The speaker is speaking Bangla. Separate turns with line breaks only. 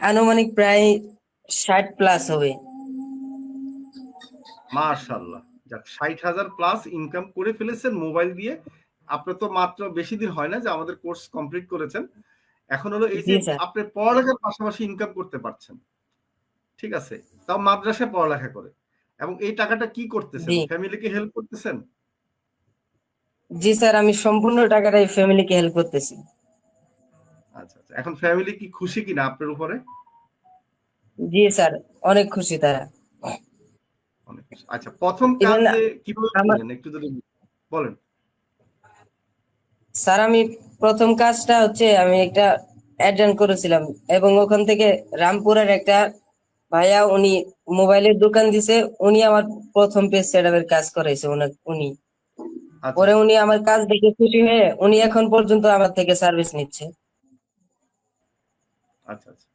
আনুমানিক প্রায় 60+ হবে।
মাশাআল্লাহ, যাক 60,000 প্লাস ইনকাম করে ফেলেছেন মোবাইল দিয়ে। আপনার তো মাত্র বেশি দিন হয় না যে আমাদের কোর্স কমপ্লিট করেছেন। এখন হলো এই যে
জি স্যার।
আপনি পড়ালেখার পাশাপাশি ইনকাম করতে পারছেন, ঠিক আছে, তাও মাদ্রাসায় পড়ালেখা করে, এবং এই টাকাটা কি করতেছেন?
জি
ফ্যামিলিকে হেল্প করতেছেন?
জি স্যার, আমি সম্পূর্ণ টাকাটাই ফ্যামিলিকে হেল্প করতেছি।
আচ্ছা আচ্ছা, এখন ফ্যামিলি কি খুশি কিনা আপনার উপরে?
জি স্যার, অনেক খুশি তারা।
অনেক খুশি। আচ্ছা, প্রথম
ইভেন
কাজে কিভাবে
আমার
করলেন একটু যদি বলেন।
স্যার, আমি প্রথম কাজটা হচ্ছে আমি একটা অ্যাড করেছিলাম, এবং ওখান থেকে রামপুরের একটা ভাইয়া, উনি মোবাইলের দোকান দিছে, উনি আমার প্রথম পেজ সেটআপের কাজ করাইছে উনি।
আচ্ছা
পরে
আচ্ছা
উনি আমার কাজ দেখে খুশি হয়ে উনি এখন পর্যন্ত আমার থেকে সার্ভিস নিচ্ছে।
আচ্ছা আচ্ছা